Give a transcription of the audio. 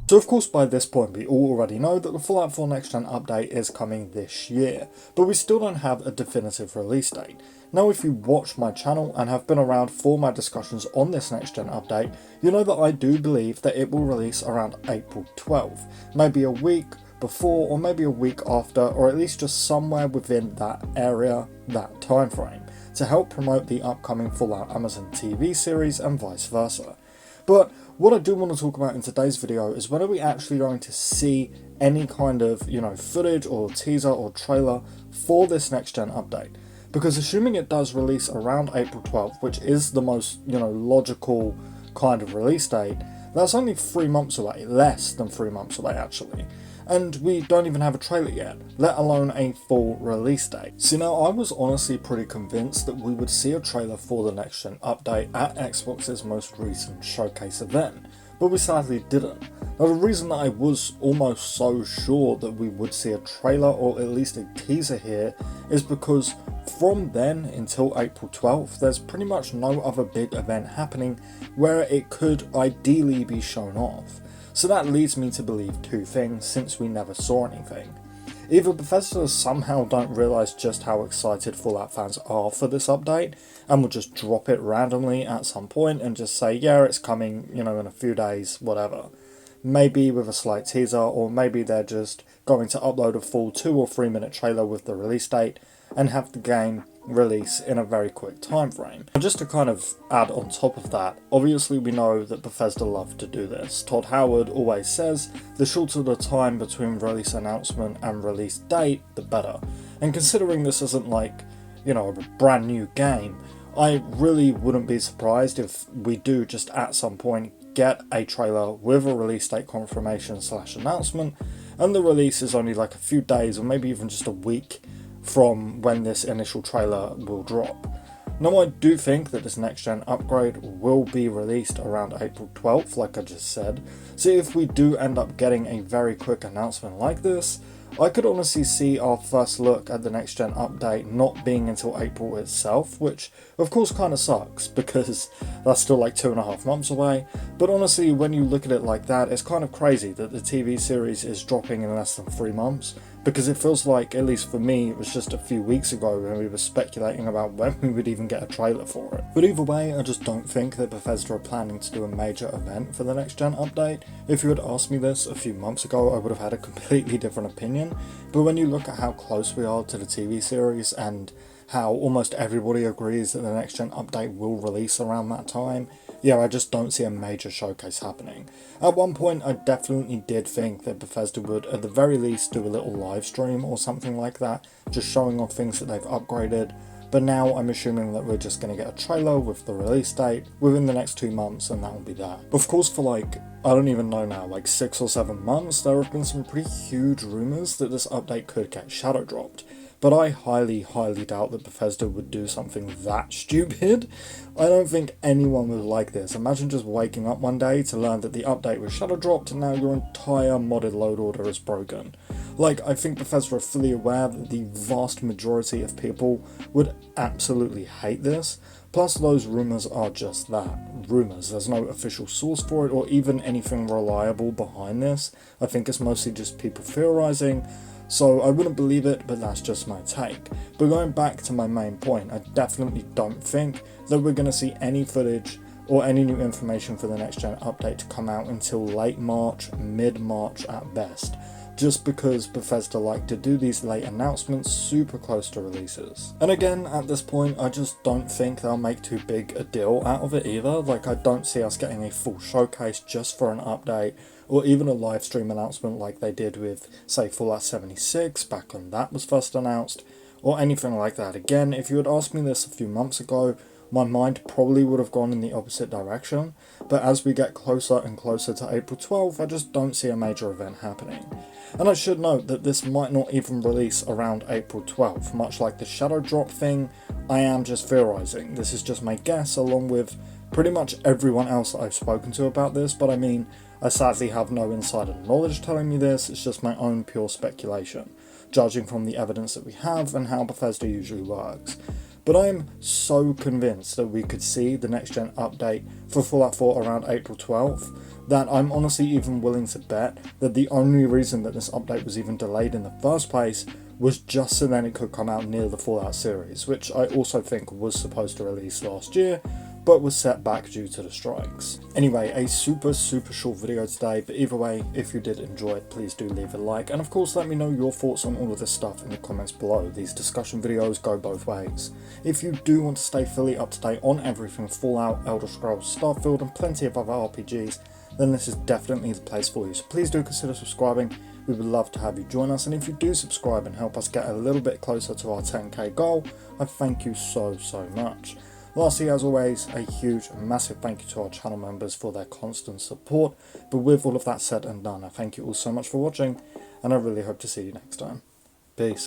So of course by this point we all already know that the Fallout 4 Next Gen update is coming this year, but we still don't have a definitive release date. Now if you watch my channel and have been around for my discussions on this Next Gen update, you know that I do believe that it will release around April 12th, maybe a week before or maybe a week after, or at least just somewhere within that area, that time frame, to help promote the upcoming Fallout Amazon TV series and vice versa. But what I do want to talk about in today's video is when are we actually going to see any kind of, footage or teaser or trailer for this next gen update. Because assuming it does release around April 12th, which is the most, logical kind of release date, that's only 3 months away, less than 3 months away actually. And we don't even have a trailer yet, let alone a full release date. See now, I was honestly pretty convinced that we would see a trailer for the next gen update at Xbox's most recent showcase event, but we sadly didn't. Now the reason that I was almost so sure that we would see a trailer or at least a teaser here is because from then until April 12th, there's pretty much no other big event happening where it could ideally be shown off. So that leads me to believe two things since we never saw anything. Either Bethesda somehow don't realise just how excited Fallout fans are for this update and will just drop it randomly at some point and just say, yeah, it's coming, in a few days, whatever. Maybe with a slight teaser, or maybe they're just going to upload a full 2 or 3 minute trailer with the release date and have the game release in a very quick time frame. And just to kind of add on top of that, obviously we know that Bethesda love to do this. Todd Howard always says the shorter the time between release announcement and release date, the better. And considering this isn't like, a brand new game, I really wouldn't be surprised if we do just at some point get a trailer with a release date confirmation / announcement, and the release is only like a few days or maybe even just a week from when this initial trailer will drop. Now I do think that this next gen upgrade will be released around April 12th, like I just said, so if we do end up getting a very quick announcement like this, I could honestly see our first look at the next gen update not being until April itself, which of course kind of sucks because that's still like 2.5 months away, but honestly when you look at it like that, it's kind of crazy that the TV series is dropping in less than 3 months, because it feels like, at least for me, it was just a few weeks ago when we were speculating about when we would even get a trailer for it. But either way, I just don't think that Bethesda are planning to do a major event for the next gen update. If you had asked me this a few months ago, I would have had a completely different opinion, but when you look at how close we are to the TV series and how almost everybody agrees that the next gen update will release around that time, yeah, I just don't see a major showcase happening. At one point I definitely did think that Bethesda would at the very least do a little live stream or something like that, just showing off things that they've upgraded, but now I'm assuming that we're just going to get a trailer with the release date within the next 2 months and that will be that. Of course for I don't even know now, 6 or 7 months, there have been some pretty huge rumours that this update could get shadow dropped. But I highly doubt that Bethesda would do something that stupid. I don't think anyone would like this. Imagine just waking up one day to learn that the update was shadow dropped and now your entire modded load order is broken. I think Bethesda are fully aware that the vast majority of people would absolutely hate this. Plus those rumours are just that, rumours. There's no official source for it or even anything reliable behind this. I think it's mostly just people theorising. So I wouldn't believe it, but that's just my take. But going back to my main point, I definitely don't think that we're going to see any footage or any new information for the next gen update to come out until late March, mid-March at best, just because Bethesda like to do these late announcements super close to releases. And again, at this point, I just don't think they'll make too big a deal out of it either. I don't see us getting a full showcase just for an update, or even a live stream announcement like they did with, say, Fallout 76 back when that was first announced, or anything like that. Again, if you had asked me this a few months ago, my mind probably would have gone in the opposite direction, but as we get closer and closer to April 12th, I just don't see a major event happening. And I should note that this might not even release around April 12th, much like the shadow drop thing. I am just theorising. This is just my guess, along with pretty much everyone else that I've spoken to about this, but I mean, I sadly have no insider knowledge telling me this, it's just my own pure speculation, judging from the evidence that we have and how Bethesda usually works. But I'm so convinced that we could see the next gen update for Fallout 4 around April 12th that I'm honestly even willing to bet that the only reason that this update was even delayed in the first place was just so then it could come out near the Fallout series, which I also think was supposed to release last year, but was set back due to the strikes. Anyway, a super short video today, but either way, if you did enjoy it, please do leave a like, and of course let me know your thoughts on all of this stuff in the comments below. These discussion videos go both ways. If you do want to stay fully up to date on everything Fallout, Elder Scrolls, Starfield, and plenty of other RPGs, then this is definitely the place for you, so please do consider subscribing. We would love to have you join us, and if you do subscribe and help us get a little bit closer to our 10k goal, I thank you so much. Lastly, as always, a huge and massive thank you to our channel members for their constant support. But with all of that said and done, I thank you all so much for watching, and I really hope to see you next time. Peace.